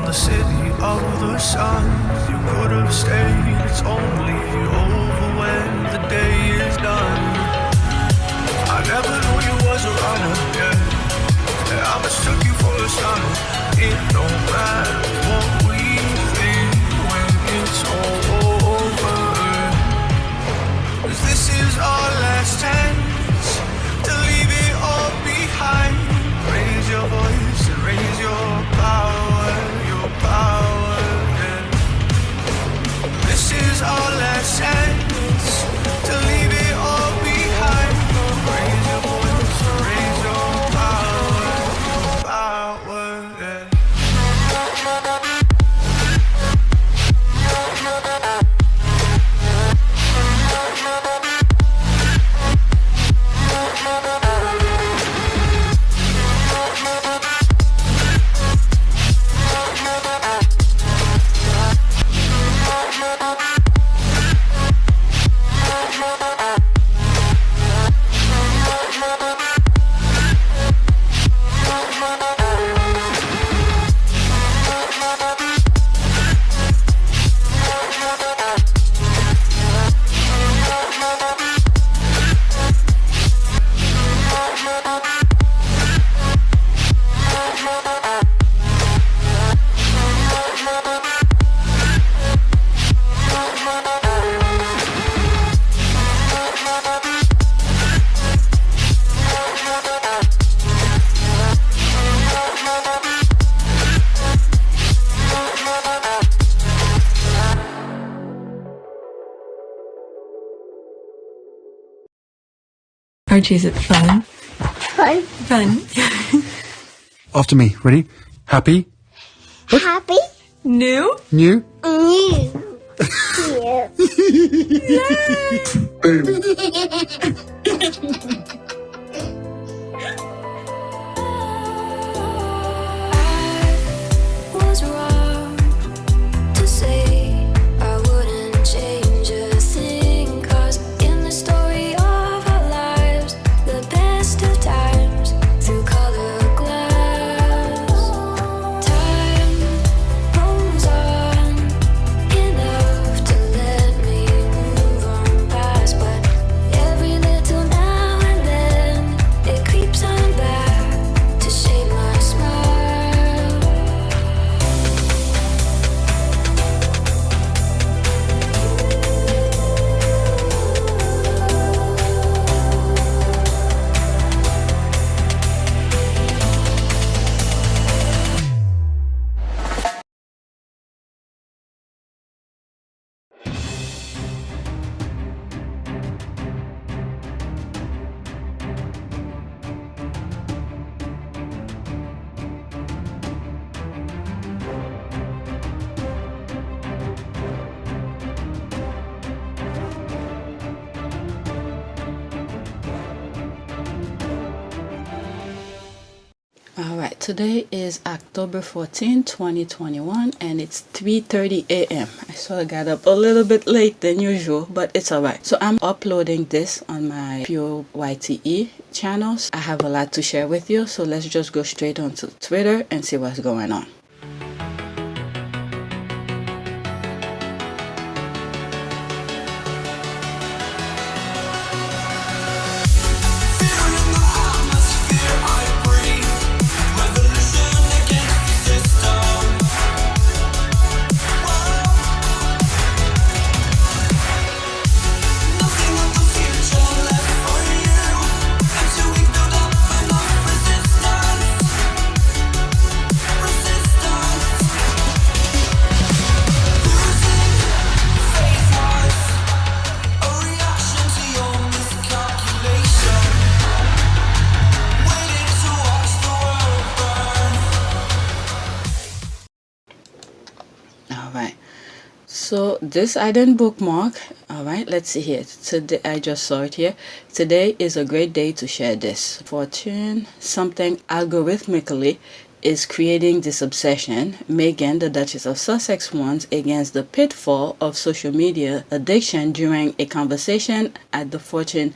the city of the sun. You could have stayed, it's only over when the day is done. I never knew you was a runner, yeah. I mistook you for a stunner. It don't matter what we think when it's all over. 'Cause this is our last chance to leave it all behind. Raise your voice and raise your power, yeah. This is our last chance to leave it all behind. Raise your voice and raise your power, yeah. Archie, is it fun? Fun. Fun. After me. Ready? Happy? Happy. New? New? New. Boom. Was wrong to say I wouldn't change a thing, 'cause in the story of our lives, the best of times through color glass, time rolls on enough to let me move on past, but every little now and then it creeps on back to shape my smile. Alright, today is October 14, 2021, and it's 3:30 a.m. I sort of got up a little bit late than usual, but it's alright. So I'm uploading this on my PYTE channels. I have a lot to share with you, so let's just go straight onto Twitter and see what's going on. So this I didn't bookmark. All right, let's see here. Today I just saw it here. Today is a great day to share this. Fortune something algorithmically is creating this obsession. Meghan, the Duchess of Sussex, warns against the pitfall of social media addiction during a conversation at the Fortune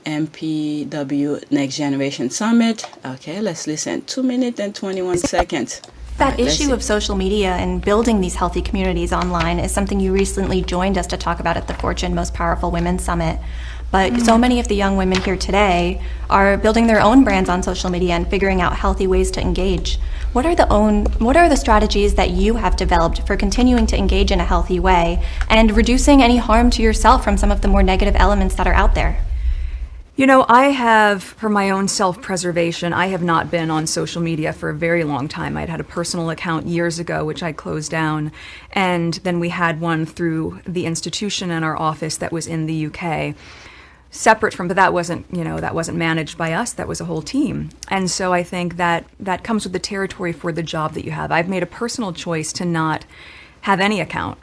MPW Next Generation Summit. Okay, let's listen. 2 minutes and 21 seconds. That Let's issue see. of social media and building these healthy communities online is something you recently joined us to talk about at the Fortune Most Powerful Women Summit. But so many of the young women here today are building their own brands on social media and figuring out healthy ways to engage. What are the strategies that you have developed for continuing to engage in a healthy way and reducing any harm to yourself from some of the more negative elements that are out there? You know, I have, for my own self-preservation, I have not been on social media for a very long time. I'd had a personal account years ago, which I closed down, and then we had one through the institution in our office that was in the UK. Separate from, but that wasn't managed by us, that was a whole team. And so I think that comes with the territory for the job that you have. I've made a personal choice to not have any account.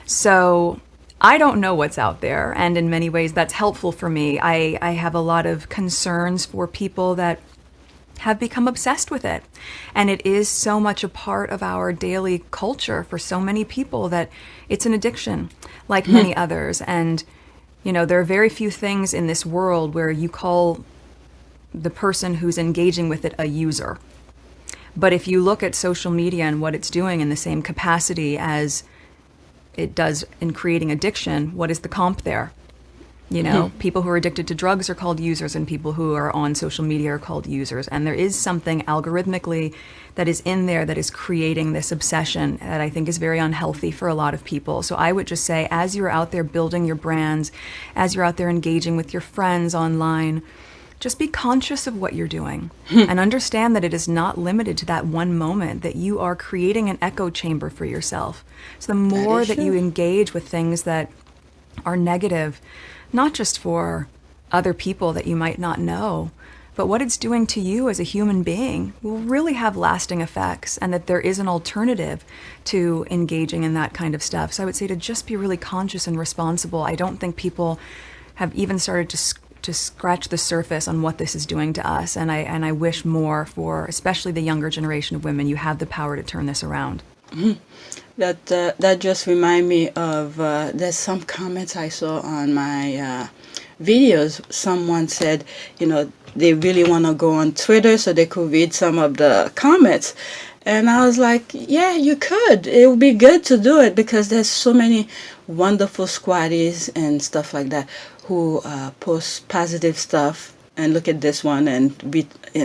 So I don't know what's out there, and in many ways that's helpful for me. I have a lot of concerns for people that have become obsessed with it. And it is so much a part of our daily culture for so many people that it's an addiction, like many others. And you know, there are very few things in this world where you call the person who's engaging with it a user. But if you look at social media and what it's doing in the same capacity as it does in creating addiction, what is the comp there? You know, people who are addicted to drugs are called users, and people who are on social media are called users. And there is something algorithmically that is in there that is creating this obsession that I think is very unhealthy for a lot of people. So I would just say, as you're out there building your brands, as you're out there engaging with your friends online, just be conscious of what you're doing and understand that it is not limited to that one moment, that you are creating an echo chamber for yourself. So the more that you engage with things that are negative, not just for other people that you might not know, but what it's doing to you as a human being will really have lasting effects, and that there is an alternative to engaging in that kind of stuff. So I would say to just be really conscious and responsible. I don't think people have even started to scratch the surface on what this is doing to us, and I wish more for especially the younger generation of women. You have the power to turn this around. That just remind me of there's some comments I saw on my videos. Someone said, you know, they really want to go on Twitter so they could read some of the comments. And I was like, yeah, you could. It would be good to do it, because there's so many wonderful squatties and stuff like that who post positive stuff. And look at this one and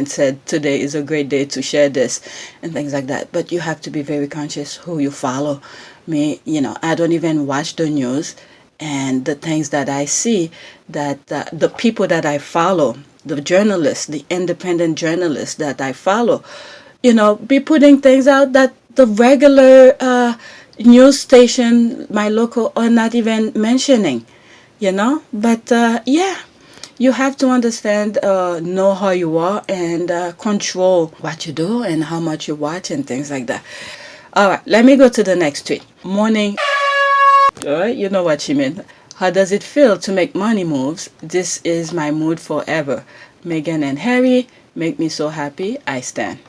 said, today is a great day to share this and things like that. But you have to be very conscious who you follow. Me, you know, I don't even watch the news, and the things that I see, that the people that I follow, the journalists, the independent journalists that I follow, you know, be putting things out that the regular news station, my local, are not even mentioning, you know. But yeah. You have to understand, know how you are, and control what you do and how much you watch and things like that. All right, let me go to the next tweet. Morning. All right, you know what she meant. How does it feel to make money moves? This is my mood forever. Meghan and Harry make me so happy. I stand.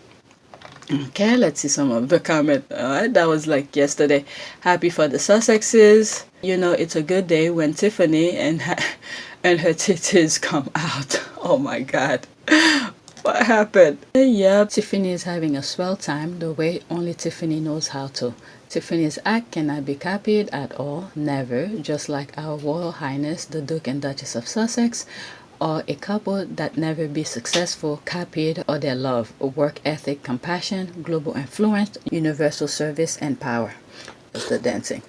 Okay, let's see some of the comment. All right, that was like yesterday. Happy for the Sussexes. You know, it's a good day when Tiffany and her titties come out. Oh my God. What happened? Yeah, Tiffany is having a swell time the way only Tiffany knows how to. Tiffany's act cannot be copied at all. Never. Just like our Royal Highness, the Duke and Duchess of Sussex, or a couple that never be successful, copied, or their love, work ethic, compassion, global influence, universal service, and power. That's the dancing.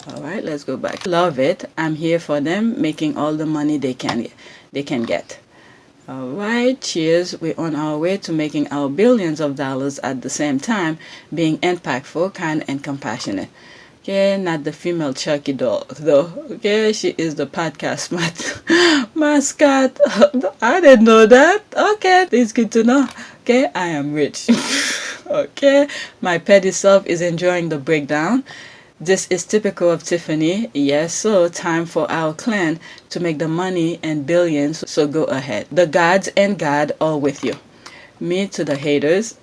All right, let's go back. Love it. I'm here for them, making all the money they can get. All right, cheers. We're on our way to making our billions of dollars at the same time, being impactful, kind, and compassionate. Okay, not the female Chucky doll, though. Okay, she is the podcast mascot. I didn't know that. Okay, it's good to know. Okay, I am rich. Okay, my petty self is enjoying the breakdown. This is typical of Tiffany. Yes, so time for our clan to make the money and billions, so go ahead. The gods and God are with you. Me to the haters.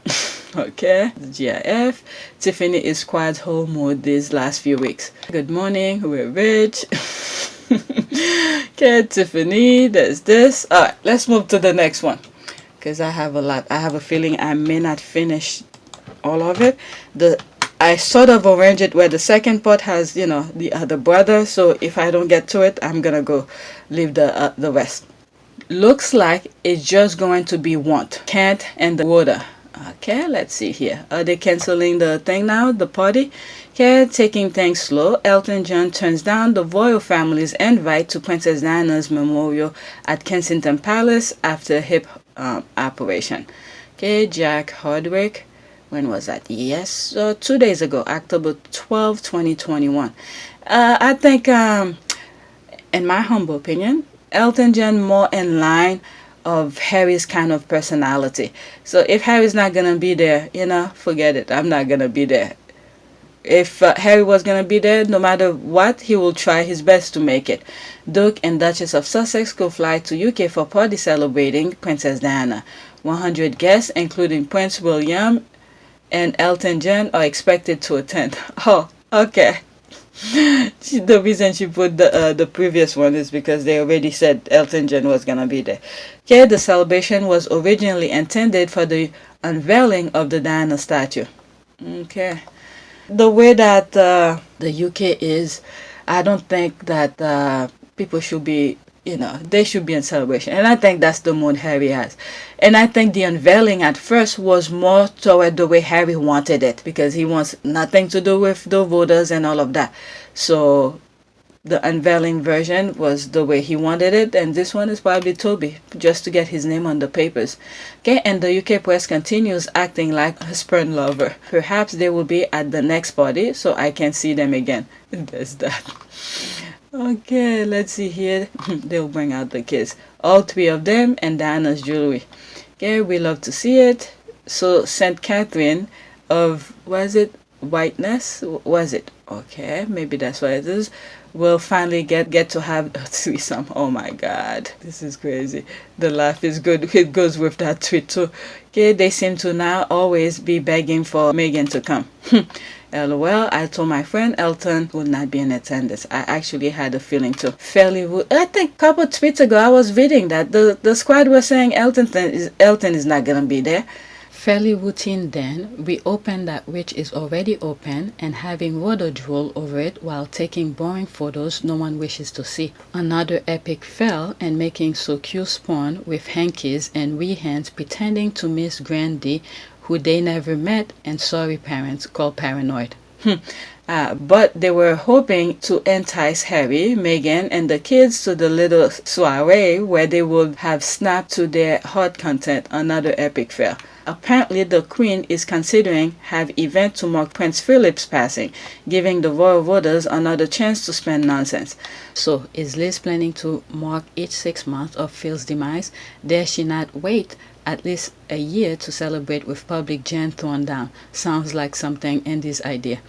Okay, GIF. Tiffany is quite whole mood these last few weeks. Good morning, we're rich. Okay, Tiffany, there's this. All right, let's move to the next one, because I have a lot. I have a feeling I may not finish all of it. I sort of arrange it where the second part has, you know, the other brother. So if I don't get to it, I'm gonna go leave the rest. Looks like it's just going to be Wont, Kant, and the Rota. Okay, let's see here. Are they canceling the thing now, the party? Okay, taking things slow, Elton John turns down the royal family's invite to Princess Diana's memorial at Kensington Palace after hip operation. Okay, Jack Hardwick. When was that? Yes, 2 days ago, October 12, 2021. I think, in my humble opinion, Elton John more in line of Harry's kind of personality. So if Harry's not gonna be there, you know, forget it. I'm not gonna be there. If Harry was gonna be there, no matter what, he will try his best to make it. Duke and Duchess of Sussex could fly to UK for party celebrating Princess Diana. 100 guests, including Prince William and Elton John, are expected to attend. Oh, okay. The reason she put the previous one is because they already said Elton John was gonna be there. Okay, the celebration was originally intended for the unveiling of the Diana statue. Okay, the way that the UK is, I don't think that people should be, you know, they should be in celebration. And I think that's the mood Harry has. And I think the unveiling at first was more toward the way Harry wanted it, because he wants nothing to do with the voters and all of that. So the unveiling version was the way he wanted it, and this one is probably Toby, just to get his name on the papers. Okay, and the UK press continues acting like a spurn lover. Perhaps they will be at the next party, so I can see them again. There's that. Okay, let's see here. They'll bring out the kids. All three of them and Diana's jewelry. Okay, we love to see it. So St. Catherine of, was it Whiteness? Was it? Okay, maybe that's what it is. We'll finally get to have a threesome. Oh my god, this is crazy. The laugh is good. It goes with that tweet too. Okay, they seem to now always be begging for Meghan to come. LOL, I told my friend Elton would not be in attendance. I actually had a feeling too. Fairly would. I think a couple of tweets ago I was reading that the squad was saying Elton is not gonna be there. Fairly routine then, we open that which is already open and having Rota drool over it while taking boring photos no one wishes to see. Another epic fail and making so cute spawn with hankies and wee hands pretending to miss Grandy who they never met and sorry parents call paranoid. But they were hoping to entice Harry, Meghan, and the kids to the little soiree where they would have snapped to their heart content. Another epic fail. Apparently, the Queen is considering have event to mark Prince Philip's passing, giving the royal voters another chance to spend nonsense. So, is Liz planning to mark each 6 months of Phil's demise? Dare she not wait at least a year to celebrate with public gen thrown down? Sounds like something Andy's idea.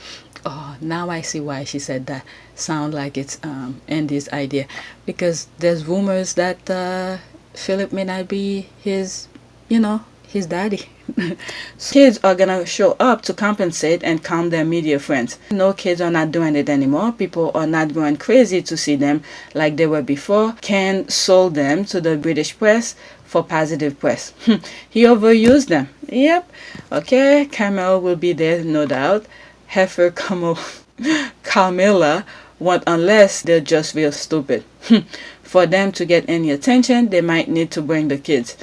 Oh, now I see why she said that. Sound like it's Andy's idea. Because there's rumors that Philip may not be his, his daddy. So kids are gonna show up to compensate and calm their media friends. No, kids are not doing it anymore. People are not going crazy to see them like they were before. Ken sold them to the British press for positive press. He overused them. Yep. Okay, Camille will be there, no doubt. Heifer Carmilla won't unless they're just real stupid. For them to get any attention, they might need to bring the kids.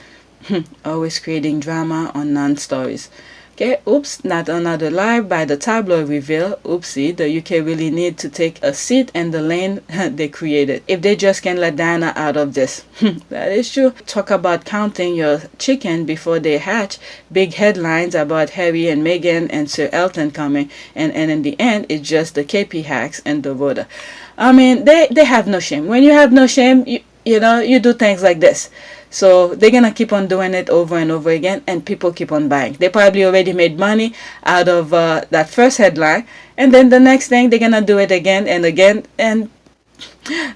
Always creating drama on non-stories. Okay, oops, not another lie by the tabloid reveal. Oopsie, the UK really need to take a seat in the lane they created. If they just can let Diana out of this. That is true. Talk about counting your chicken before they hatch. Big headlines about Harry and Meghan and Sir Elton coming. And in the end, it's just the KP hacks and the Rota. I mean, they have no shame. When you have no shame, you do things like this. So they're gonna keep on doing it over and over again, and people keep on buying. They probably already made money out of that first headline, and then the next thing they're gonna do it again and again, and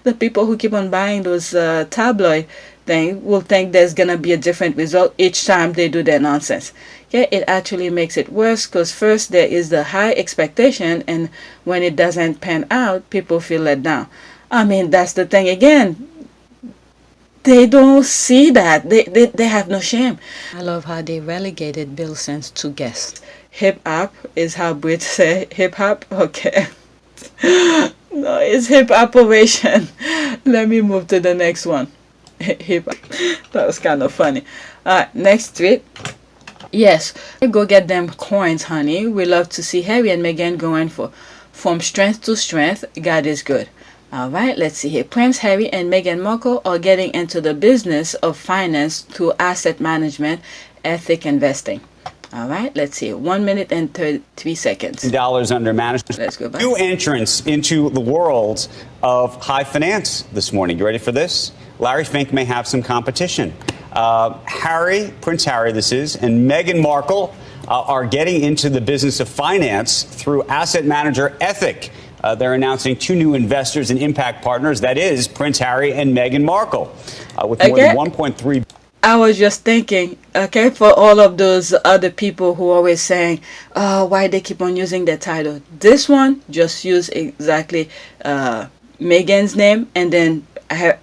the people who keep on buying those tabloid things will think there's gonna be a different result each time they do their nonsense. Okay, it actually makes it worse because first there is the high expectation, and when it doesn't pan out, people feel let down. I mean, that's the thing again. They don't see that. They have no shame. I love how they relegated Bill Sense to guest. hip hop is how Brits say hip hop. Okay. No, it's hip operation. Let me move to the next one. Hip hop. That was kind of funny. Alright, next tweet. Yes, go get them coins, honey. We love to see Harry and Meghan going from strength to strength. God is good. Alright, let's see here. Prince Harry and Meghan Markle are getting into the business of finance through asset management, ethic investing. Alright, let's see. 1 minute and 33 seconds. Dollars under management. Let's go back. New entrance into the world of high finance this morning. You ready for this? Larry Fink may have some competition. Prince Harry, this is, and Meghan Markle are getting into the business of finance through asset manager Ethic. They're announcing 2 new investors and impact partners. That is Prince Harry and Meghan Markle, with more than 1.3. I was just thinking, okay, for all of those other people who are always saying, oh, why they keep on using their title. This one just use exactly Meghan's name, and then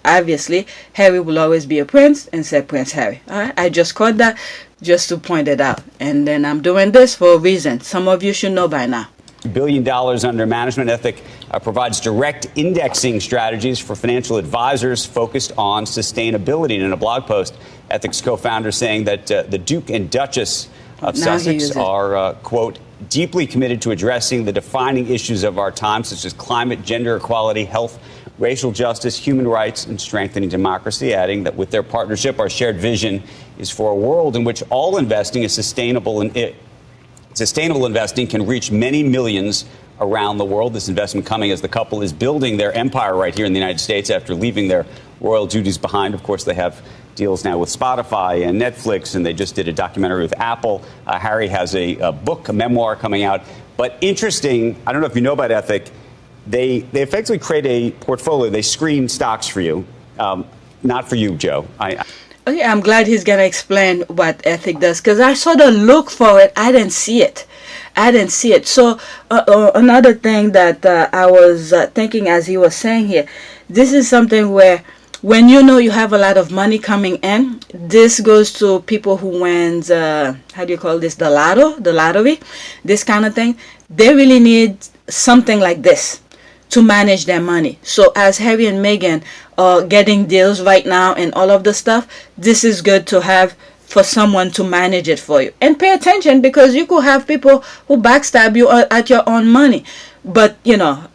obviously Harry will always be a prince and say Prince Harry. All right, I just caught that just to point it out, and then I'm doing this for a reason. Some of you should know by now. $1 billion under management. Ethic provides direct indexing strategies for financial advisors focused on sustainability. And in a blog post, Ethic's co-founder saying that the Duke and Duchess of Sussex are, quote, deeply committed to addressing the defining issues of our time, such as climate, gender equality, health, racial justice, human rights, and strengthening democracy, adding that with their partnership, our shared vision is for a world in which all investing is sustainable and sustainable investing can reach many millions around the world. This investment coming as the couple is building their empire right here in the United States after leaving their royal duties behind. Of course, they have deals now with Spotify and Netflix, and they just did a documentary with Apple. Harry has a book, a memoir coming out. But interesting, I don't know if you know about Ethic, they effectively create a portfolio. They screen stocks for you, not for you, Joe. Okay, I'm glad he's going to explain what Ethic does, because I sort of look for it. I didn't see it. So another thing that I was thinking as he was saying here, this is something where when you know you have a lot of money coming in, this goes to people who wins, how do you call this, the lottery, this kind of thing. They really need something like this to manage their money. So as Harry and Meghan are getting deals right now and all of the stuff, this is good to have for someone to manage it for you. And pay attention, because you could have people who backstab you at your own money. But, you know,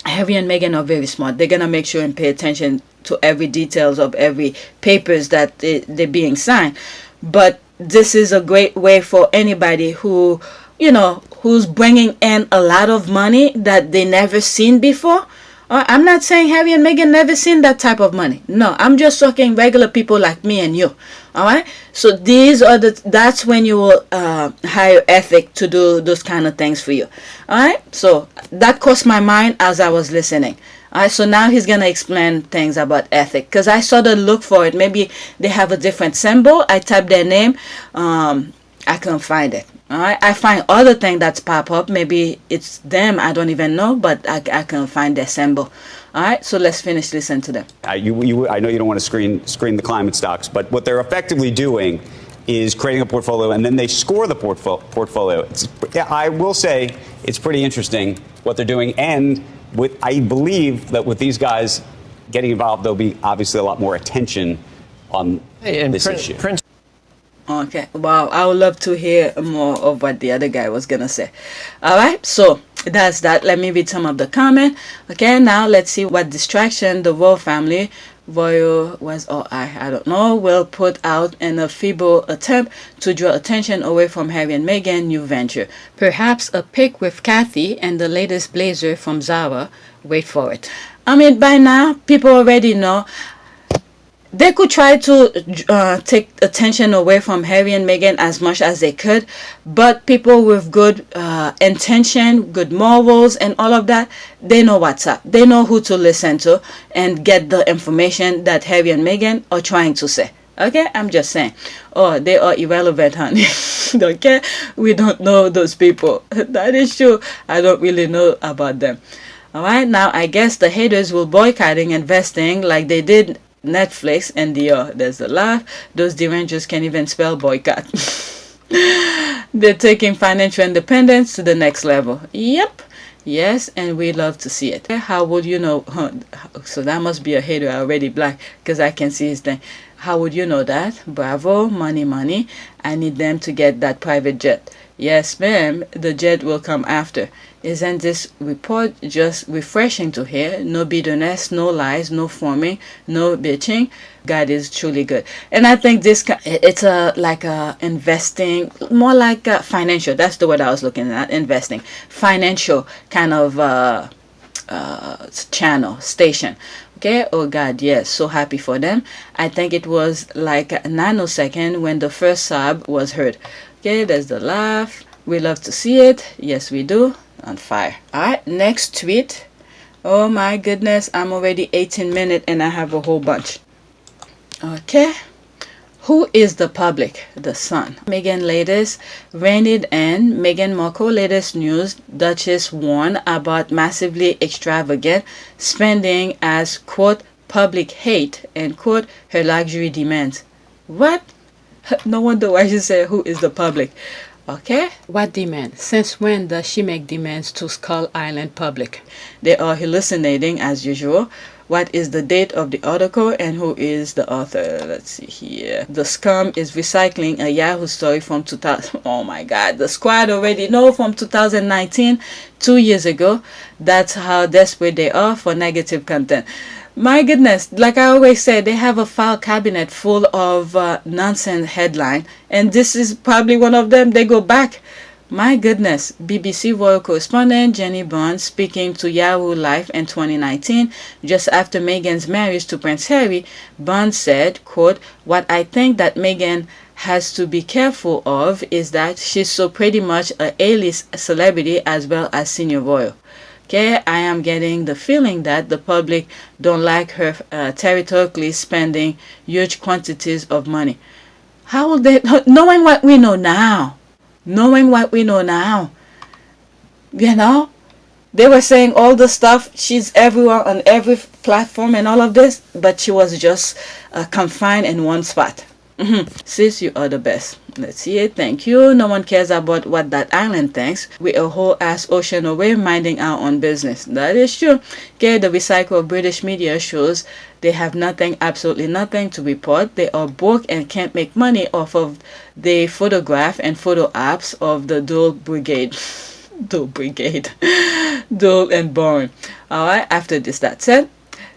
Harry and Meghan are very smart. They're going to make sure and pay attention to every details of every papers that they're being signed. But this is a great way for anybody who, you know, who's bringing in a lot of money that they never seen before. I'm not saying Harry and Meghan never seen that type of money. No, I'm just talking regular people like me and you. All right. So these are that's when you will hire Ethic to do those kind of things for you. All right. So that crossed my mind as I was listening. All right. So now he's going to explain things about Ethic, because I sort of look for it. Maybe they have a different symbol. I type their name. I can't find it. All right, I find other things that's pop up. Maybe it's them. I don't even know, but I can find their symbol. All right, so let's finish listening to them. I know you don't want to screen the climate stocks, but what they're effectively doing is creating a portfolio, and then they score the portfolio. I will say it's pretty interesting what they're doing, and I believe that with these guys getting involved, there'll be obviously a lot more attention on this issue. Okay, wow, I would love to hear more of what the other guy was going to say. All right, so that's that. Let me read some of the comment. Okay, now let's see what distraction the royal family, I don't know, will put out in a feeble attempt to draw attention away from Harry and Meghan new venture. Perhaps a pic with Kathy and the latest blazer from Zara. Wait for it. I mean, by now, people already know. They could try to take attention away from Harry and Meghan as much as they could, but people with good intention, good morals, and all of that, they know what's up. They know who to listen to and get the information that Harry and Meghan are trying to say. Okay, I'm just saying. Oh, they are irrelevant, honey. Okay, we don't know those people. That is true. I don't really know about them. All right, now I guess the haters will boycotting investing like they did Netflix and Dior. There's a laugh. Those Derangers can't even spell boycott. They're taking financial independence to the next level. Yep. Yes, and we love to see it. How would you know? So that must be a hater already, black, because I can see his thing. How would you know that? Bravo, money, money. I need them to get that private jet. Yes, ma'am, the jet will come after. Isn't this report just refreshing to hear? No bitterness, no lies, no forming, no bitching. God is truly good. And I think this, it's like a investing, more like a financial. That's the word I was looking at, investing. Financial kind of channel, station. Okay, oh God, yes, so happy for them. I think it was like a nanosecond when the first sob was heard. Okay, there's the laugh. We love to see it. Yes, we do. On fire. All right, next tweet. Oh my goodness, I'm already 18 minutes and I have a whole bunch. Okay. Who is the public? The Sun. Meghan latest rented and Meghan Markle latest news. Duchess warned about massively extravagant spending as, quote, public hate, and, quote, her luxury demands. What? No wonder why she said who is the public. Okay. What demand? Since when does she make demands to Skull Island public? They are hallucinating as usual. What is the date of the article and who is the author? Let's see here. The scum is recycling a Yahoo story from 2000. Oh my God. The squad already know from 2019, 2 years ago. That's how desperate they are for negative content. My goodness, like I always say, they have a file cabinet full of nonsense headline, and this is probably one of them. They go back. My goodness, BBC royal correspondent Jenny Bond speaking to Yahoo Life in 2019, just after Meghan's marriage to Prince Harry. Bond said, quote, what I think that Meghan has to be careful of is that she's so pretty much a A-list celebrity as well as senior royal. Okay, I am getting the feeling that the public don't like her territorially spending huge quantities of money. How will they, knowing what we know now, you know, they were saying all the stuff, she's everywhere on every platform and all of this, but she was just confined in one spot. Sis, you are the best. Let's see it. Thank you. No one cares about what that island thinks. We a whole ass ocean away minding our own business. That is true. Okay, the recycle of British media shows they have nothing, absolutely nothing to report. They are broke and can't make money off of the photograph and photo apps of the Dual Brigade. Dual and Boring. Alright, after this, that's it.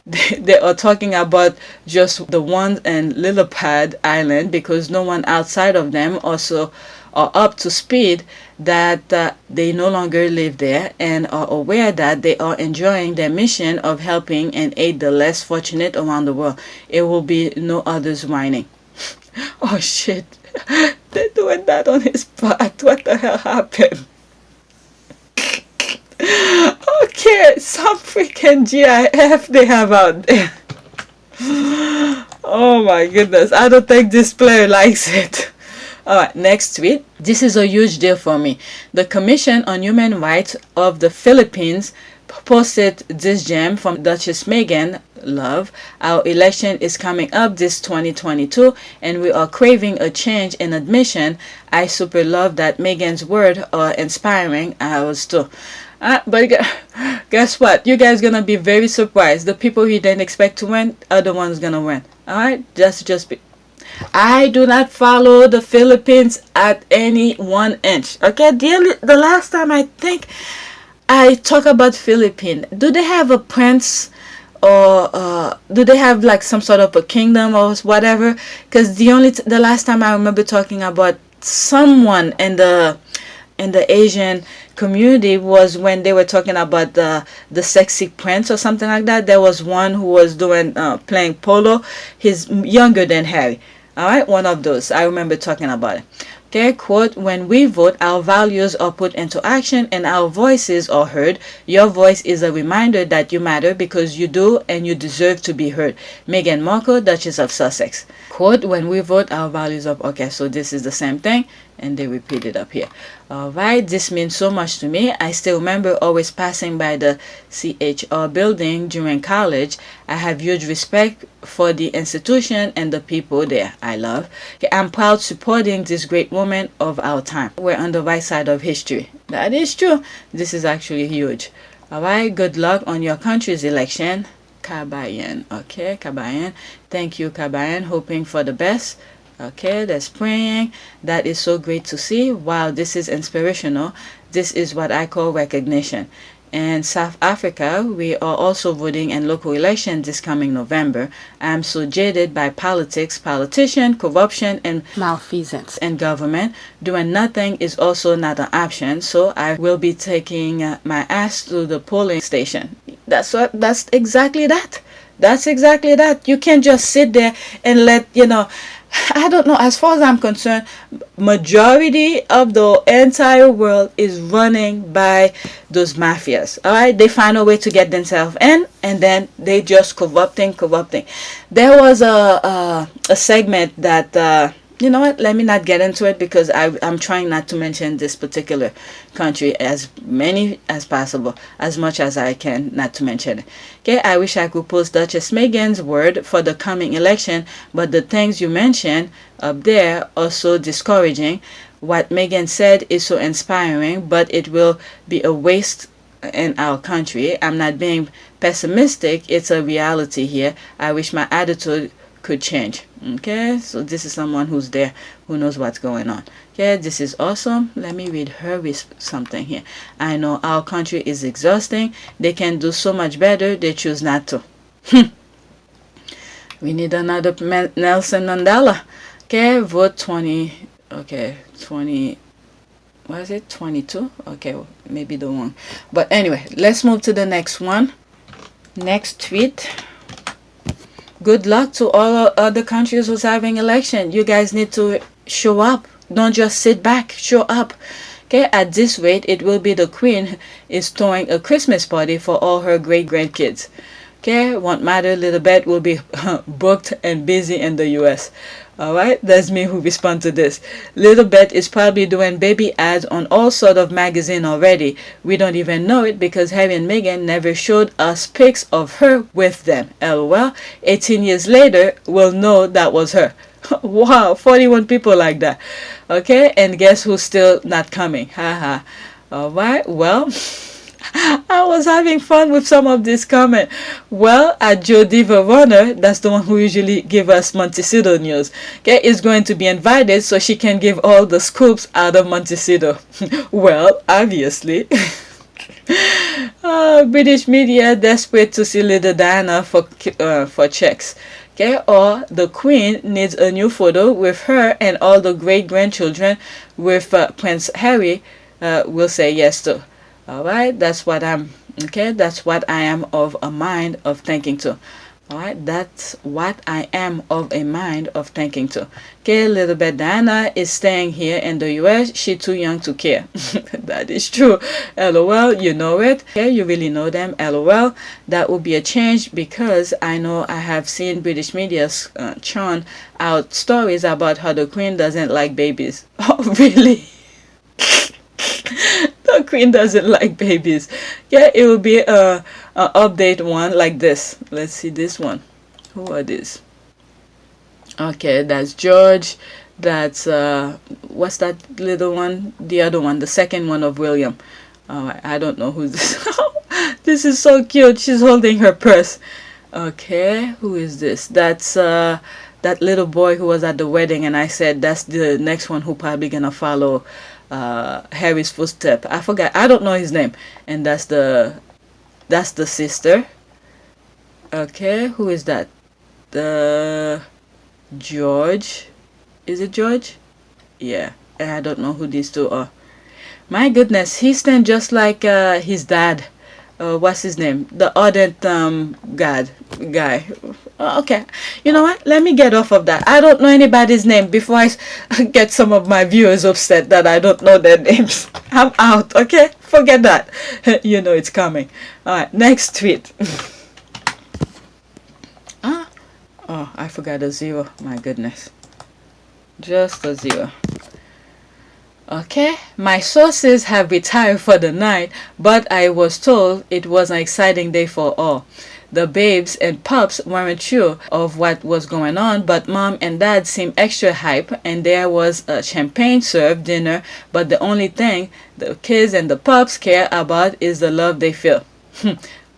They are talking about just the one and Lillipad Island because no one outside of them also are up to speed that they no longer live there and are aware that they are enjoying their mission of helping and aid the less fortunate around the world. It will be no others whining. Oh shit, they're doing that on his part. What the hell happened? Okay, some freaking GIF they have out there. Oh my goodness, I don't think this player likes it. Alright, next tweet. This is a huge deal for me. The Commission on Human Rights of the Philippines posted this gem from Duchess Meghan. Love, our election is coming up this 2022 and we are craving a change in admission. I super love that Meghan's words are inspiring. I was too. But guess what? You guys gonna be very surprised. The people you didn't expect to win are the ones gonna win. Alright? Just be. I do not follow the Philippines at any 1 inch. Okay? The last time I think I talk about Philippines, do they have a prince or do they have like some sort of a kingdom or whatever? Because the last time I remember talking about someone in the Asian community was when they were talking about the sexy prince or something like that. There was one who was doing playing polo. He's younger than Harry. All right, one of those. I remember talking about it. Okay, quote, when we vote, our values are put into action and our voices are heard. Your voice is a reminder that you matter because you do and you deserve to be heard. Meghan Markle, Duchess of Sussex. Quote, when we vote, our values are... Okay, so this is the same thing. and they repeat it up here. Alright, this means so much to me. I still remember always passing by the CHR building during college. I have huge respect for the institution and the people there. I love. Okay, I'm proud supporting this great woman of our time. We're on the right side of history. That is true. This is actually huge. Alright, good luck on your country's election. Kabayan. Okay, Kabayan. Thank you, Kabayan. Hoping for the best. Okay, that's praying. That is so great to see. Wow, this is inspirational. This is what I call recognition. In South Africa, we are also voting in local elections this coming November. I'm so jaded by politics, politician, corruption, and Malfeasance. and government. Doing nothing is also not an option, so I will be taking my ass to the polling station. That's exactly that. That's exactly that. You can't just sit there and let, I don't know, as far as I'm concerned, majority of the entire world is running by those mafias. All right, they find a way to get themselves in, and then they just corrupting. There was a segment that you know what, let me not get into it, because I'm trying not to mention this particular country as many as possible, as much as I can not to mention it. Okay, I wish I could post Duchess Meghan's word for the coming election, but the things you mentioned up there are so discouraging. What Meghan said is so inspiring, but it will be a waste in our country. I'm not being pessimistic, it's a reality here. I wish my attitude could change. Okay, so this is someone who's there, who knows what's going on. Okay, this is awesome. Let me read her with something here. I know our country is exhausting. They can do so much better. They choose not to. We need another Nelson Mandela. Okay, vote 20. Okay, 20. What is it? 22. Okay, maybe the one. But anyway, let's move to the next one. Next tweet. Good luck to all other countries who's having election. You guys need to show up. Don't just sit back. Show up. Okay, at this rate, it will be the Queen is throwing a Christmas party for all her great-grandkids. Okay, won't matter. Little Bet will be booked and busy in the US. Alright, that's me who respond to this. Little Bet is probably doing baby ads on all sort of magazine already. We don't even know it because Harry and Meghan never showed us pics of her with them. LOL. 18 years later, we'll know that was her. Wow, 41 people like that. Okay, and guess who's still not coming? Haha. Alright, well, I was having fun with some of this comment. Well, at Joe Diva Runner, that's the one who usually give us Montecito news, okay, is going to be invited so she can give all the scoops out of Montecito. Well, obviously. British media desperate to see little Diana for checks. Okay, or the Queen needs a new photo with her and all the great-grandchildren with Prince Harry will say yes to. Alright, that's what I am of a mind of thinking to. Alright, that's what I am of a mind of thinking to. Okay, little bit Diana is staying here in the US. She's too young to care. That is true. LOL, you know it. Okay, you really know them. LOL, that would be a change because I know I have seen British media churn out stories about how the Queen doesn't like babies. Oh, really? The Queen doesn't like babies. Yeah, it will be a update one like this. Let's see this one. Who are these? Okay, that's George. That's what's that little one? The other one, the second one of William. I don't know who's this. This is so cute. She's holding her purse. Okay, who is this? That's that little boy who was at the wedding, and I said that's the next one who probably gonna follow Harry's footstep. I forgot. I don't know his name. And that's the sister. Okay, who is that? The George. Is it George? Yeah. And I don't know who these two are. My goodness, he stands just like his dad. What's his name? The ardent guy. Okay, you know what? Let me get off of that. I don't know anybody's name before I get some of my viewers upset that I don't know their names. I'm out, okay? Forget that. You know it's coming. Alright, next tweet. Oh, I forgot a zero. My goodness. Just a zero. Okay, my sources have retired for the night, but I was told it was an exciting day for all. The babes and pups weren't sure of what was going on, but mom and dad seemed extra hype, and there was a champagne served dinner, but the only thing the kids and the pups care about is the love they feel.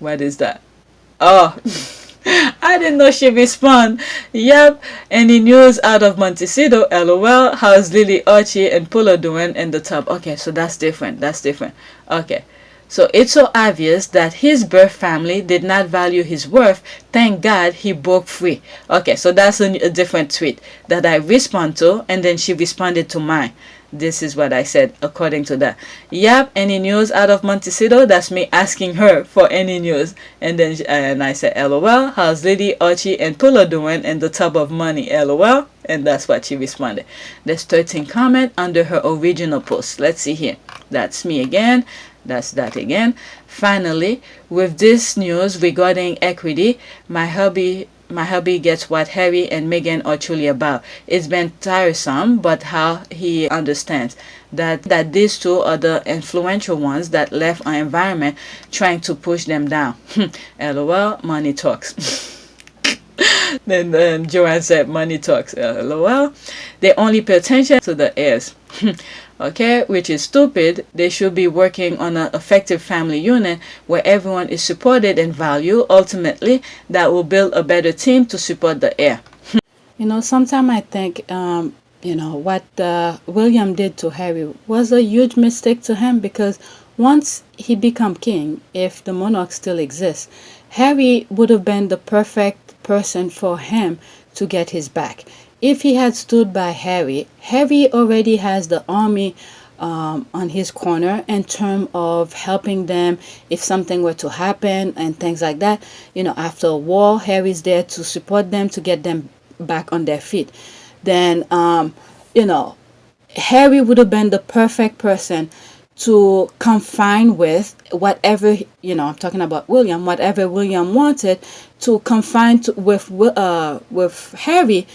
What is that? Oh, I didn't know she respond. Yep. Any news out of Montecito? LOL. How's Lily, Archie, and Puller doing in the tub? Okay, so that's different. That's different. Okay. So it's so obvious that his birth family did not value his worth. Thank God he broke free. Okay, so that's a different tweet that I respond to, and then she responded to mine. This is what I said according to that. Yep, any news out of Montecito? That's me asking her for any news. And then I said, LOL, how's Lily, Archie, and Puller doing in the tub of money? LOL. And that's what she responded. There's 13 comment under her original post. Let's see here. That's me again. That's that again. Finally, with this news regarding equity, my hubby gets what Harry and Meghan are truly about. It's been tiresome, but how he understands that these two are the influential ones that left our environment trying to push them down. LOL, money talks. Then Joanne said, money talks. LOL. They only pay attention to the heirs. Okay, which is stupid. They should be working on an effective family unit where everyone is supported and valued. Ultimately, that will build a better team to support the heir. You know, sometimes I think, what William did to Harry was a huge mistake to him, because once he become king, if the monarch still exists, Harry would have been the perfect person for him to get his back. If he had stood by Harry already has the army on his corner in terms of helping them if something were to happen and things like that. You know, after a war, Harry's there to support them, to get them back on their feet. Then, Harry would have been the perfect person to confine with whatever, I'm talking about William, whatever William wanted, to confine with Harry,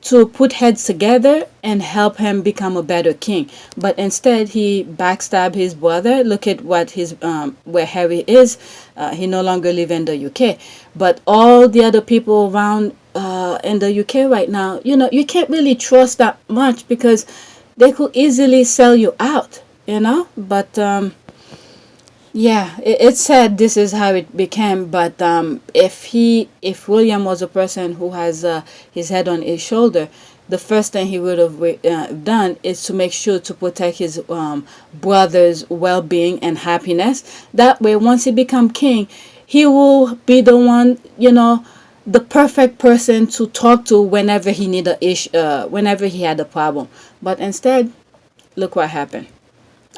to put heads together and help him become a better king. But instead, he backstabbed his brother. Look at what where Harry is. He no longer lives in the UK. But all the other people around in the UK right now, you can't really trust that much, because they could easily sell you out, But yeah, it's sad this is how it became. But if William was a person who has his head on his shoulder, the first thing he would have done is to make sure to protect his brother's well-being and happiness. That way, once he become king, he will be the one, the perfect person to talk to whenever he need whenever he had a problem. But instead, look what happened.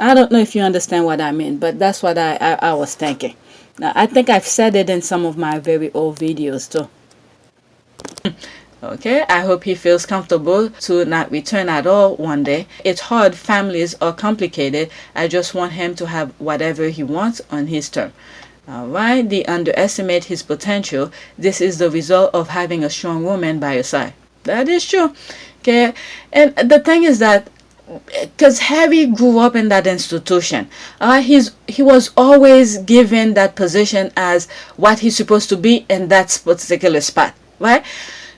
I don't know if you understand what I mean, but that's what I was thinking. Now, I think I've said it in some of my very old videos too. Okay, I hope he feels comfortable to not return at all one day. It's hard, families are complicated. I just want him to have whatever he wants on his term. Alright, they underestimate his potential. This is the result of having a strong woman by your side. That is true. Okay, and the thing is that, because Harry grew up in that institution, he was always given that position as what he's supposed to be in that particular spot, right?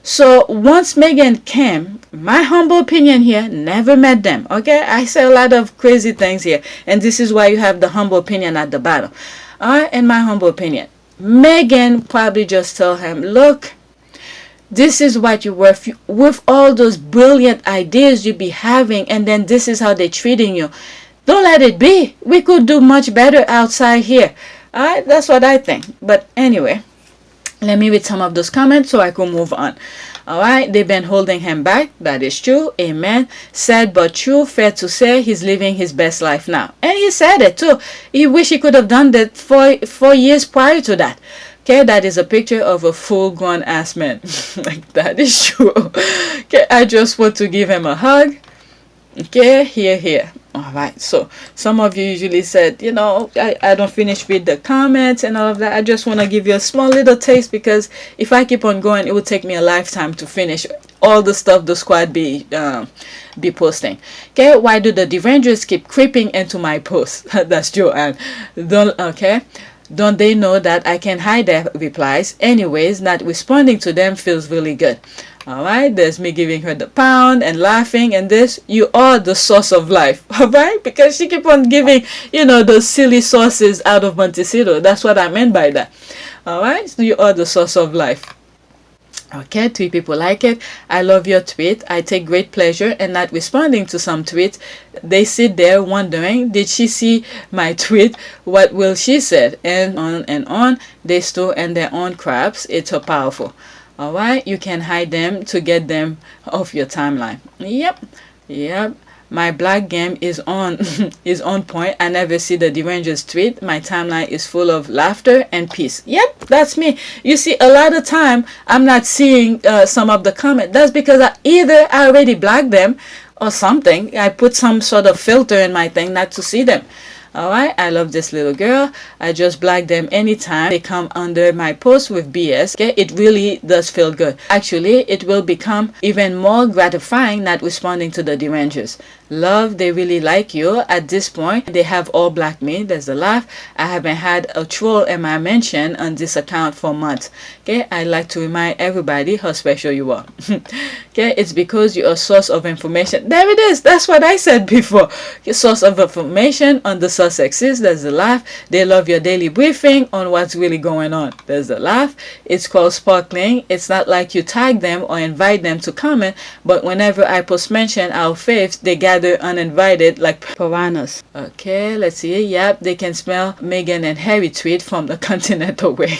So once Meghan came, my humble opinion here, never met them. Okay, I say a lot of crazy things here, and this is why you have the humble opinion at the bottom. In my humble opinion, Meghan probably just tell him, look, this is what you're worth with all those brilliant ideas you be having, and then this is how they're treating you. Don't let it be. We could do much better outside here. Alright, that's what I think. But anyway, let me read some of those comments so I can move on. Alright, they've been holding him back. That is true. Amen. Sad but true. Fair to say he's living his best life now. And he said it too. He wish he could have done that 4 years prior to that. Okay, that is a picture of a full-grown ass man. Like, that is true. Okay, I just want to give him a hug. Okay, here. Alright, so some of you usually said, I don't finish with the comments and all of that. I just want to give you a small little taste, because if I keep on going, it would take me a lifetime to finish all the stuff the squad be posting. Okay, why do the Derangers keep creeping into my posts? That's Joanne. Don't they know that I can hide their replies? Anyways, not responding to them feels really good. Alright, there's me giving her the pound and laughing and this. You are the source of life. Alright, because she keep on giving, those silly sources out of Montecito. That's what I meant by that. Alright, so you are the source of life. Okay, 3 people like it. I love your tweet. I take great pleasure in not responding to some tweets. They sit there wondering, did she see my tweet? What will she say? And on. They store in their own crabs. It's so powerful. Alright, you can hide them to get them off your timeline. Yep. My black game is on is on point. I never see the Derangers tweet. My timeline is full of laughter and peace. Yep, that's me. You see, a lot of time I'm not seeing some of the comment. That's because either I already blocked them or something. I put some sort of filter in my thing not to see them. Alright, I love this little girl. I just block them anytime they come under my post with BS. Okay, it really does feel good. Actually, it will become even more gratifying not responding to the Derangers. Love, they really like you. At this point, they have all blocked me. There's a laugh. I haven't had a troll in my mention on this account for months. Okay, I like to remind everybody how special you are. Okay, it's because you're a source of information. There it is. That's what I said before. Your source of information on the Sussexes. There's a laugh. They love your daily briefing on what's really going on. There's a laugh. It's called sparkling. It's not like you tag them or invite them to comment, but whenever I post mention our faves, they gather uninvited like piranhas. Okay, let's see. Yep, they can smell Meghan and Harry tweet from the continental way.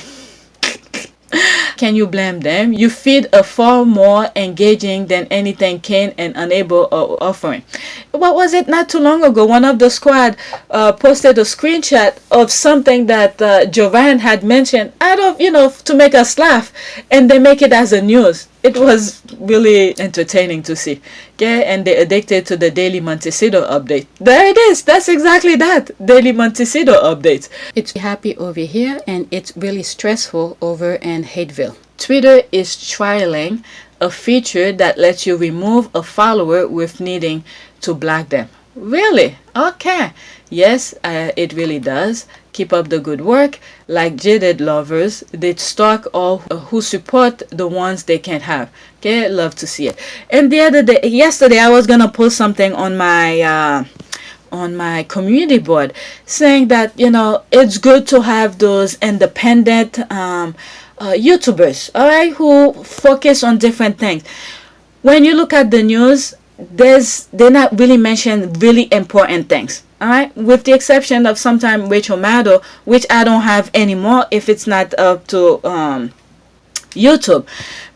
Can you blame them? You feed a far more engaging than anything Kane and Unable are offering. What was it not too long ago? One of the squad posted a screenshot of something that Joanne had mentioned out of, to make us laugh, and they make it as a news. It was really entertaining to see. Okay, and they addicted to the daily Montecito update. There it is. That's exactly that. Daily Montecito updates. It's happy over here and it's really stressful over in Hateville. Twitter is trialing a feature that lets you remove a follower with needing to block them. Really? Okay. Yes, it really does. Keep up the good work. Like jaded lovers, they stalk all who support the ones they can't have. Okay, love to see it. And yesterday, I was gonna post something on my community board saying that it's good to have those independent YouTubers, all right, who focus on different things. When you look at the news, they're not really mentioning really important things. Alright, with the exception of sometimes Rachel Maddow, which I don't have anymore if it's not up to YouTube,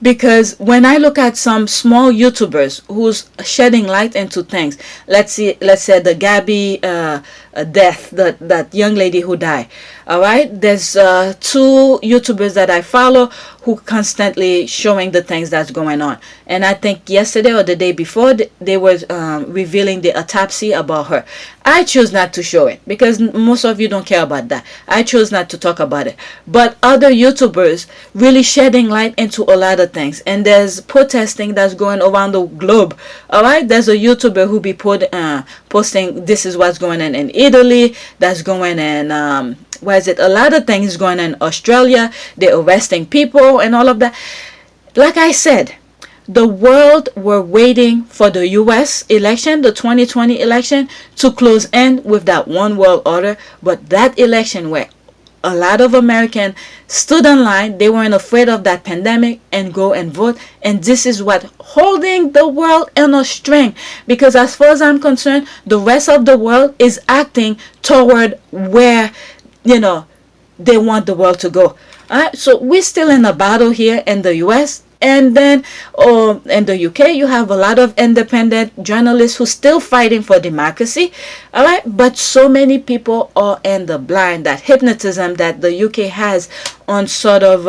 because when I look at some small YouTubers who's shedding light into things, let's say the Gabby death, that young lady who died. All right, there's 2 YouTubers that I follow who constantly showing the things that's going on, and I think yesterday or the day before they were revealing the autopsy about her. I chose not to show it because most of you don't care about that. I chose not to talk about it, but other YouTubers really shedding light into a lot of things, and there's protesting that's going around the globe. All right, there's a YouTuber who be posting this is what's going on in Italy, that's going in a lot of things going on in Australia. They're arresting people and all of that. Like I said, the world were waiting for the US election, the 2020 election, to close in with that one world order. But that election where a lot of Americans stood online, they weren't afraid of that pandemic and go and vote. And this is what holding the world in a string. Because as far as I'm concerned, the rest of the world is acting toward where, they want the world to go. Alright, so we're still in a battle here in the US. And then in the UK, you have a lot of independent journalists who still fighting for democracy. All right, but so many people are in the blind. That hypnotism that the UK has on sort of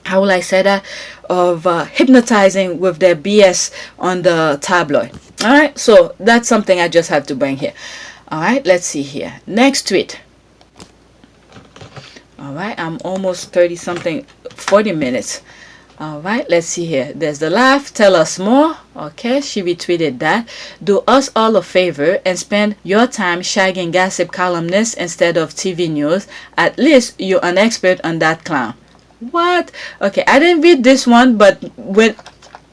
how will I say that, of hypnotizing with their BS on the tabloid. All right, so that's something I just have to bring here. All right, let's see here. Next tweet. All right, I'm almost 40 minutes. All right, let's see here. There's the laugh. Tell us more. Okay, she retweeted that. Do us all a favor and spend your time shagging gossip columnists instead of TV news. At least you're an expert on that clown. What? Okay, I didn't read this one, but when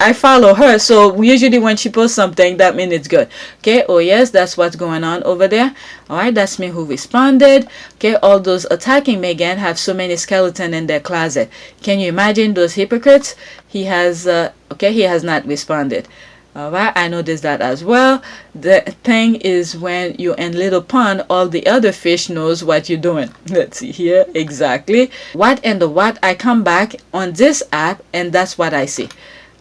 I follow her, so usually when she posts something, that means it's good. Okay, oh yes, that's what's going on over there. All right, that's me who responded. Okay, all those attacking Meghan have so many skeletons in their closet. Can you imagine those hypocrites? He has, okay, he has not responded. All right, I noticed that as well. The thing is, when you're in little pond, all the other fish knows what you're doing. Let's see here, exactly. What in the what? I come back on this app and that's what I see.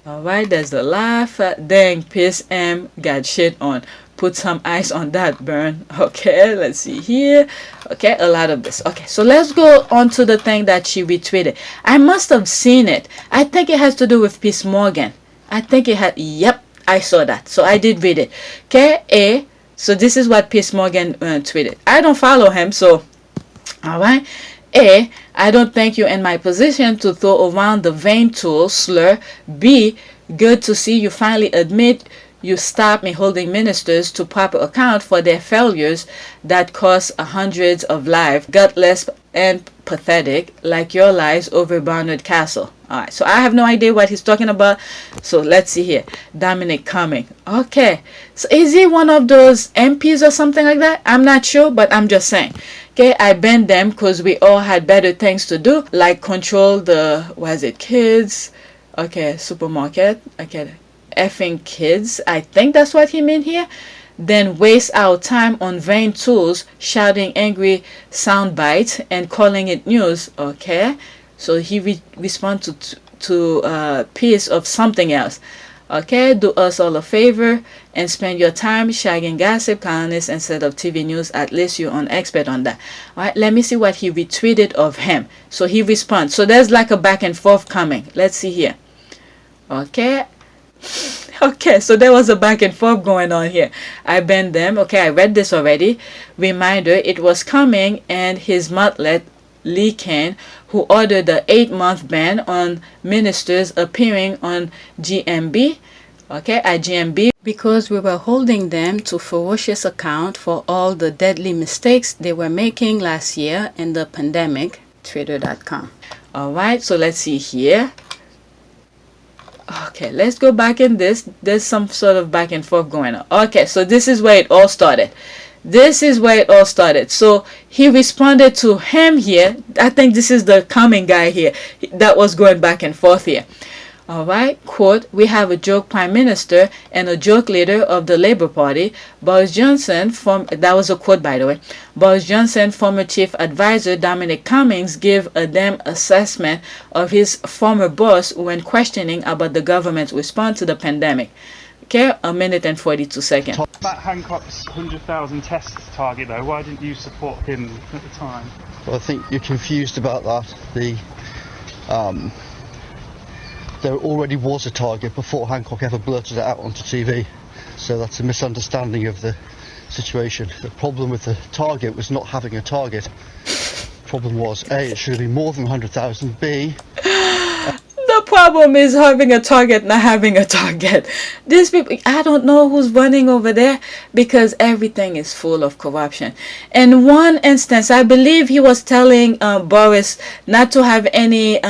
All right, there's the laugh. Dang, piss M got shit on. Put some ice on that, burn. Okay, let's see here. Okay, a lot of this. Okay, so let's go on to the thing that she retweeted. I must have seen it. I think it has to do with Piers Morgan. I think it had, yep, I saw that. So I did read it. Okay, so this is what Piers Morgan tweeted. I don't follow him, so, all right. A, I don't think you're in my position to throw around the vain tool slur. B, good to see you finally admit you stopped me holding ministers to proper account for their failures that cost hundreds of lives, gutless and pathetic, like your lies over Barnard Castle. All right, so I have no idea what he's talking about. So let's see here. Dominic Cumming. Okay, so is he one of those MPs or something like that? I'm not sure, but I'm just saying. Okay, I banned them because we all had better things to do, like control the, what is it, kids? Okay, supermarket. Okay, effing kids. I think that's what he meant here. Then waste our time on vain tools, shouting angry sound bites and calling it news. Okay, so he responded to piece of something else. Okay, do us all a favor and spend your time shagging gossip columnists instead of TV news. At least you're an expert on that. All right, let me see what he retweeted of him. So he responds. So there's like a back and forth coming. Let's see here. Okay. Okay, so there was a back and forth going on here. I banned them. Okay, I read this already. Reminder, it was coming, and his motlet, Lee Kane, who ordered the 8-month ban on ministers appearing on GMB, okay, at GMB, because we were holding them to ferocious account for all the deadly mistakes they were making last year in the pandemic. Twitter.com. All right, so let's see here. Okay, let's go back in this. There's some sort of back and forth going on. Okay, so this is where it all started. This is where it all started. So he responded to him here. I think this is the coming guy here that was going back and forth here. All right, quote, we have a joke prime minister and a joke leader of the Labour Party. Boris Johnson, that was a quote, by the way. Boris Johnson, former chief advisor Dominic Cummings, give a damn assessment of his former boss when questioning about the government's response to the pandemic. Okay, 1 minute and 42 seconds. About Hancock's 100,000 tests target, though, why didn't you support him at the time? Well, I think you're confused about that. There already was a target before Hancock ever blurted it out onto TV. So that's a misunderstanding of the situation. The problem with the target was not having a target. The problem was, A, it should have been more than 100,000. B, the problem is having a target, not having a target. These people, I don't know who's running over there because everything is full of corruption. In one instance, I believe he was telling Boris not to have any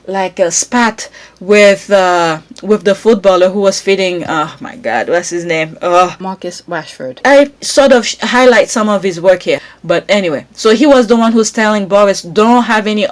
like a spat with the footballer who was feeding, oh my god, what's his name, Marcus Rashford. I sort of highlight some of his work here, but anyway, so he was the one who's telling Boris, don't have any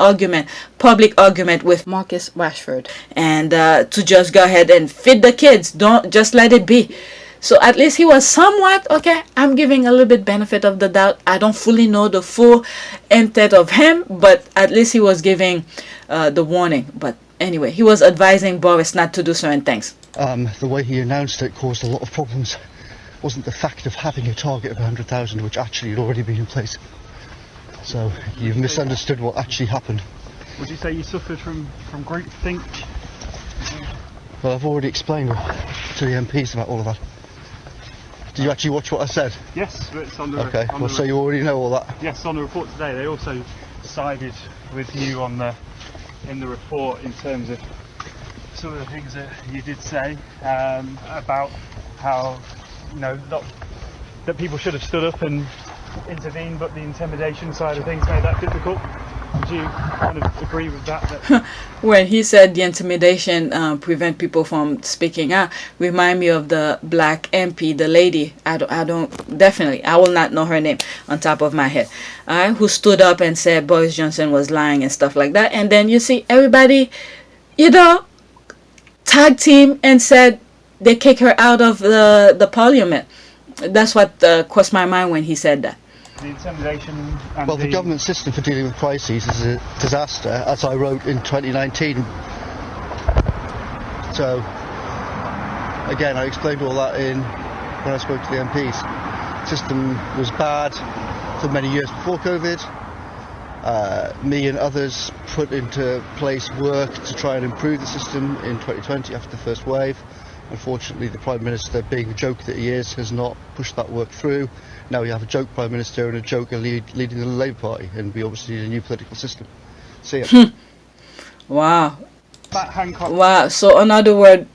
public argument with Marcus Rashford, and to just go ahead and feed the kids, don't just let it be. So at least he was somewhat, okay, I'm giving a little bit benefit of the doubt. I don't fully know the full intent of him, but at least he was giving the warning. But anyway, he was advising Boris not to do certain things. The way he announced it caused a lot of problems. It wasn't the fact of having a target of 100,000, which actually had already been in place. So you've misunderstood what actually happened. Would you say you suffered from groupthink? Well, I've already explained to the MPs about all of that. Did you actually watch what I said? Yes, it's on the... Okay, well, so you already know all that? Yes, on the report today, they also sided with you on the in the report in terms of some of the things that you did say about how, not that people should have stood up and intervened, but the intimidation side of things made that difficult. Would you kind of agree with that? When he said the intimidation prevent people from speaking out, remind me of the black MP, the lady. I will not know her name on top of my head. Who stood up and said Boris Johnson was lying and stuff like that. And then you see everybody, tag team and said they kick her out of the parliament. That's what crossed my mind when he said that. The intimidation and the government system for dealing with crises is a disaster, as I wrote in 2019. So, again, I explained all that when I spoke to the MPs. The system was bad for many years before COVID. Me and others put into place work to try and improve the system in 2020 after the first wave. Unfortunately, the Prime Minister, being the joke that he is, has not pushed that work through. Now we have a joke Prime Minister and a joker leading the Labour Party, and we obviously need a new political system. See ya. Wow. Wow. So in other words,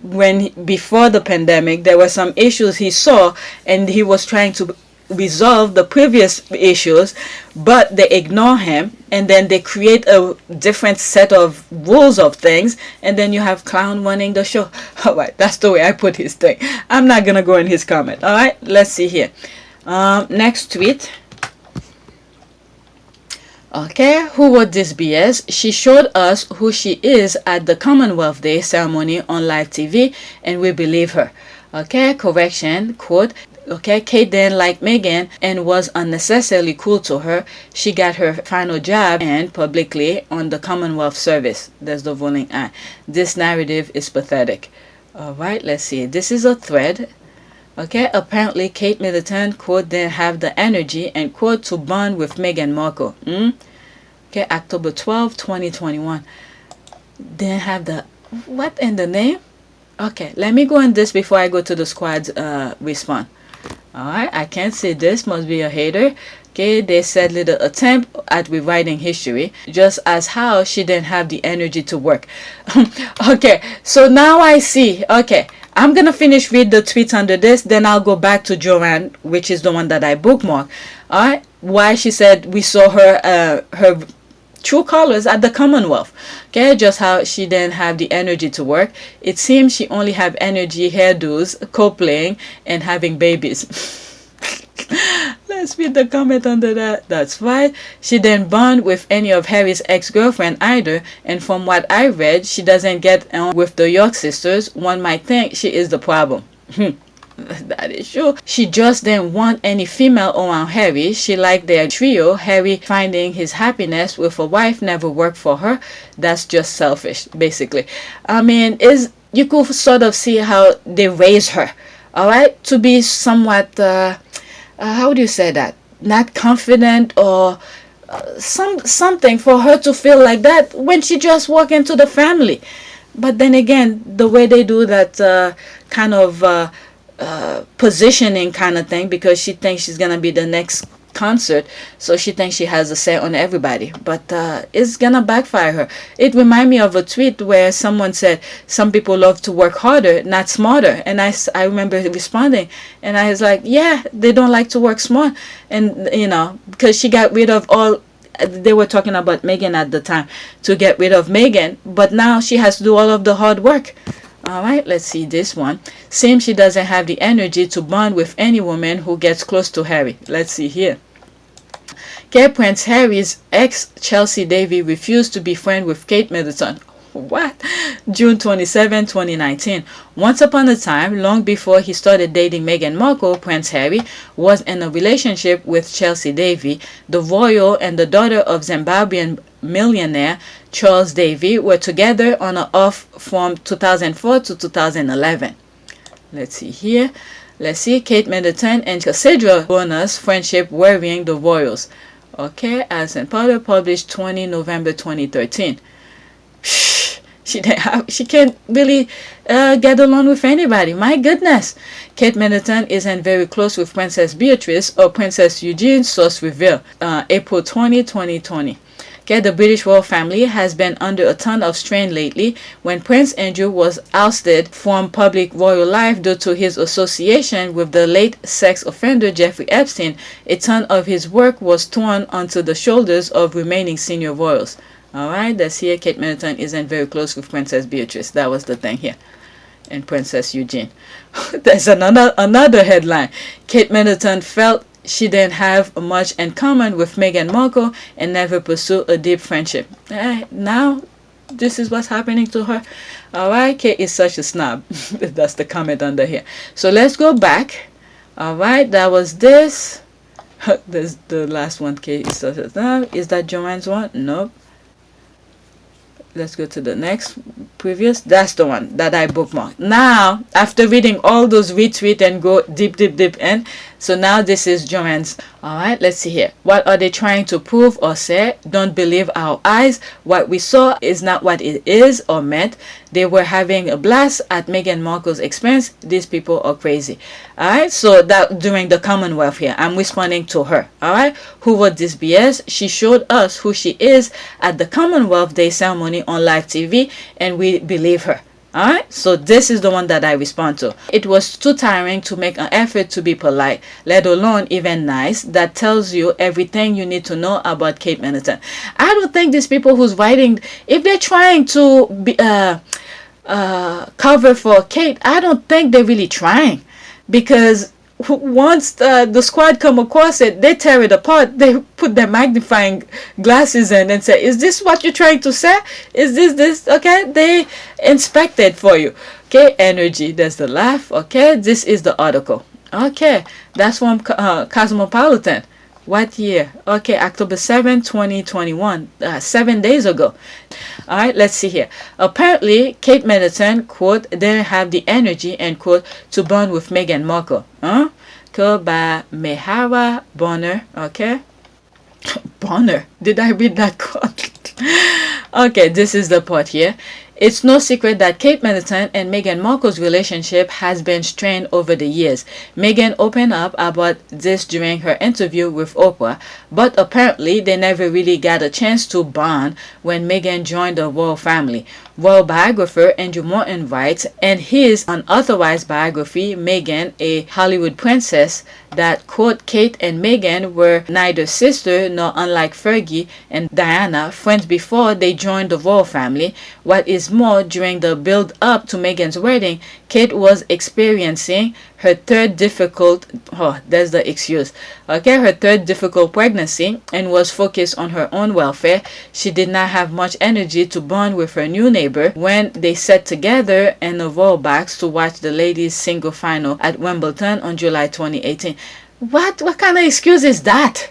before the pandemic, there were some issues he saw, and he was trying to resolve the previous issues, but they ignore him, and then they create a different set of rules of things, and then you have clown running the show. All right, that's the way I put his thing. I'm not gonna go in his comment. All right, let's see here. Next tweet. Okay, who wrote this BS? She showed us who she is at the Commonwealth Day ceremony on live TV, and we believe her. Okay, correction, quote. Okay, Kate didn't like Meghan and was unnecessarily cool to her. She got her final job and publicly on the Commonwealth service. There's the voting eye. This narrative is pathetic. All right, let's see. This is a thread. Okay, apparently Kate Middleton, quote, didn't have the energy, and quote, to bond with Meghan Markle. Okay, October 12, 2021. Didn't have the, what in the name? Okay, let me go on this before I go to the squad's response. Alright, I can't say this, must be a hater. Okay, they said little attempt at rewriting history, just as how she didn't have the energy to work. Okay, so now I see. Okay, I'm gonna finish read the tweets under this, then I'll go back to Joanne, which is the one that I bookmarked. Alright, why she said we saw her her true colors at the Commonwealth. Okay, just how she didn't have the energy to work. It seems she only have energy, hairdos, co-playing, and having babies. Let's read the comment under that. That's right. She didn't bond with any of Harry's ex-girlfriend either, and from what I read, she doesn't get on with the York sisters. One might think she is the problem. That is true. She just didn't want any female around Harry. She liked their trio. Harry finding his happiness with a wife never worked for her. That's just selfish, basically. I mean, you could sort of see how they raised her, all right, to be somewhat how do you say that? Not confident, or something for her to feel like that when she just walked into the family. But then again, the way they do that kind of positioning kind of thing, because she thinks she's gonna be the next concert, so she thinks she has a say on everybody, but it's gonna backfire her. It reminds me of a tweet where someone said some people love to work harder, not smarter, and I remember responding, and I was like, yeah, they don't like to work smart. And because she got rid of all, they were talking about Meghan at the time, to get rid of Meghan, but now she has to do all of the hard work. All right, let's see this one. Seems she doesn't have the energy to bond with any woman who gets close to Harry. Let's see here. Okay, Prince Harry's ex, Chelsea Davy, refused to be friends with Kate Middleton. What? June 27, 2019. Once upon a time, long before he started dating Meghan Markle, Prince Harry was in a relationship with Chelsea Davy. The royal and the daughter of Zimbabwean millionaire Charles Davy were together on and off from 2004 to 2011. Let's see here. Let's see. Kate Middleton and Cassandra Bonner's friendship worrying the royals. Okay, Alison Potter published 20 November 2013. She can't really get along with anybody. My goodness. Kate Middleton isn't very close with Princess Beatrice or Princess Eugene, source reveal. April 20, 2020. Okay, the British royal family has been under a ton of strain lately when Prince Andrew was ousted from public royal life due to his association with the late sex offender Jeffrey Epstein. A ton of his work was torn onto the shoulders of remaining senior royals. Alright, that's here. Kate Middleton isn't very close with Princess Beatrice. That was the thing here. And Princess Eugene. There's another headline. Kate Middleton felt she didn't have much in common with Meghan Markle and never pursued a deep friendship. Now, this is what's happening to her. Alright, Kate is such a snob. That's the comment under here. So let's go back. Alright, that was this. There's the last one. Kate is such a snob. Is that Joanne's one? Nope. Let's go to the next previous. That's the one that I bookmarked. Now, after reading all those retweet and go deep in, so now this is Joanne's. Alright, let's see here. What are they trying to prove or say? Don't believe our eyes. What we saw is not what it is or meant. They were having a blast at Meghan Markle's expense. These people are crazy. Alright, so that during the Commonwealth here, I'm responding to her. Alright, who wrote this BS? She showed us who she is at the Commonwealth Day ceremony on live TV, and we believe her. Alright, so this is the one that I respond to. It was too tiring to make an effort to be polite, let alone even nice. That tells you everything you need to know about Kate Middleton. I don't think these people who's writing, if they're trying to be, cover for Kate, I don't think they're really trying, because once the squad come across it, they tear it apart. They put their magnifying glasses in and say, is this what you're trying to say? Is this okay? They inspect it for you. Okay, energy, there's the laugh. Okay, this is the article. Okay, that's from Cosmopolitan. What year? Okay, October 7, 2021, 7 days ago. Alright, let's see here. Apparently, Kate Middleton, quote, didn't have the energy, end quote, to bond with Meghan Markle. By Mehara Bonner. Okay. Bonner. Did I read that quote? Okay, this is the part here. It's no secret that Kate Middleton and Meghan Markle's relationship has been strained over the years. Meghan opened up about this during her interview with Oprah, but apparently they never really got a chance to bond when Meghan joined the royal family. Royal biographer Andrew Morton writes in his unauthorized biography, Meghan, a Hollywood princess, that, quote, Kate and Meghan were neither sister nor, unlike Fergie and Diana, friends before they joined the royal family. What is more, during the build-up to Meghan's wedding, Kate was experiencing her third difficult pregnancy and was focused on her own welfare. She did not have much energy to bond with her new neighbor when they sat together in a royal box to watch the ladies' single final at Wimbledon on July 2018. What kind of excuse is that?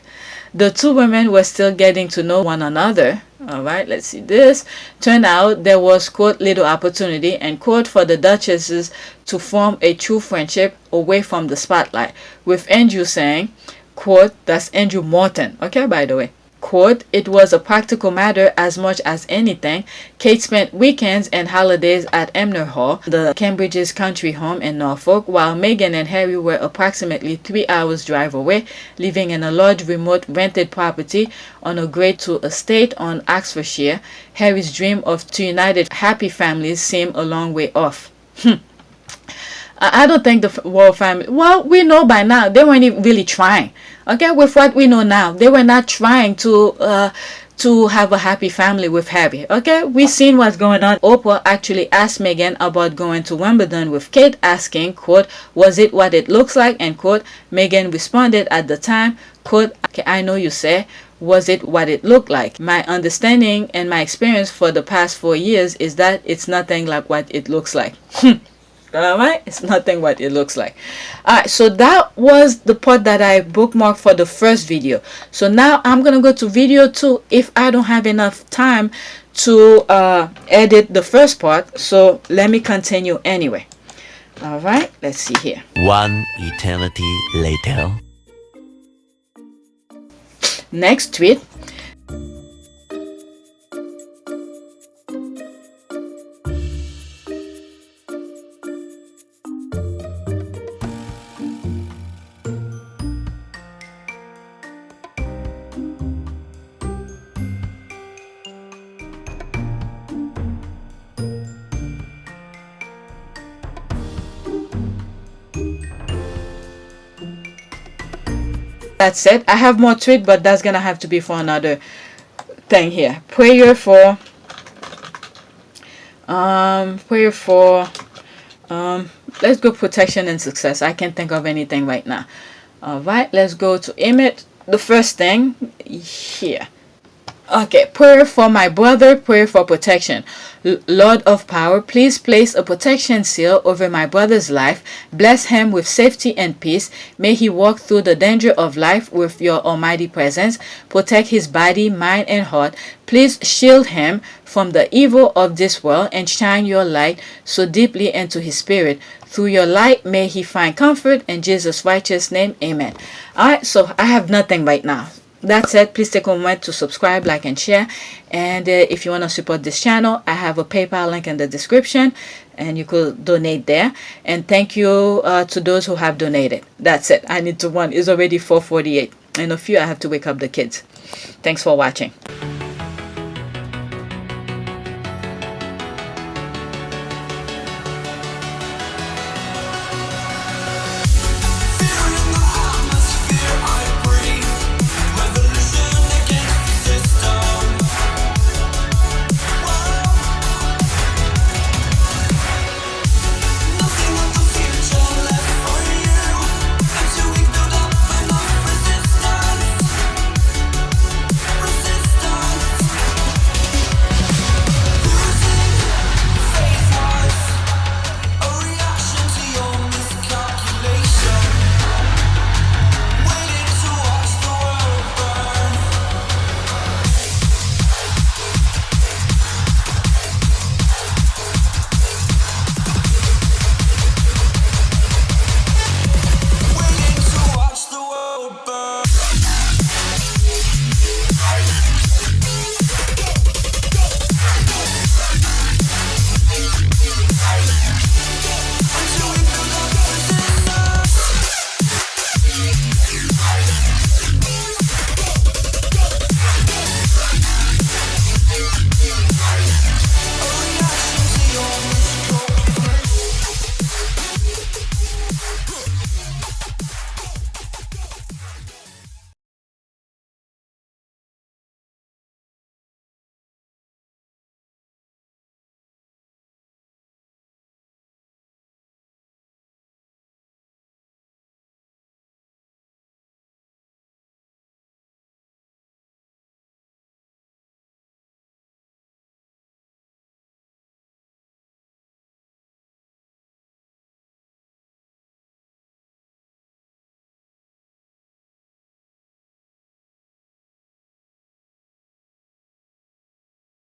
The two women were still getting to know one another. Alright, let's see this. Turned out there was, quote, little opportunity, and quote, for the duchesses to form a true friendship away from the spotlight, with Andrew saying, quote, that's Andrew Morton, okay, by the way, quote, it was a practical matter as much as anything. Kate spent weekends and holidays at Emner Hall, the Cambridge's country home in Norfolk, while Meghan and Harry were approximately 3 hours drive away, living in a large remote rented property on a grade 2 estate on Oxfordshire. Harry's dream of two united happy families seemed a long way off. I don't think the royal family, well, we know by now they weren't even really trying. Okay, with what we know now, they were not trying to have a happy family with Harry. Okay, we've seen what's going on. Oprah actually asked Meghan about going to Wimbledon with Kate, asking, quote, was it what it looks like, end quote. Meghan responded at the time, quote, okay, I know you say, was it what it looked like? My understanding and my experience for the past 4 years is that it's nothing like what it looks like. Alright, it's nothing what it looks like. Alright, so that was the part that I bookmarked for the first video. So now I'm gonna go to video 2 if I don't have enough time to edit the first part. So let me continue anyway. Alright, let's see here. One eternity later. Next tweet. That's it. I have more to it, but that's gonna have to be for another thing here. Prayer for let's go protection and success. I can't think of anything right now. All right, let's go to Emmett. The first thing here. Okay, prayer for my brother, prayer for protection. Lord of power, please place a protection seal over my brother's life. Bless him with safety and peace. May he walk through the danger of life with your almighty presence. Protect his body, mind, and heart. Please shield him from the evil of this world and shine your light so deeply into his spirit. Through your light, may he find comfort. In Jesus' righteous name, amen. All right, so I have nothing right now. That's it. Please take a moment to subscribe, like, and share. And if you want to support this channel, I have a PayPal link in the description, and you could donate there. And thank you to those who have donated. That's it. I need to run. It's already 4:48. In a few, I have to wake up the kids. Thanks for watching.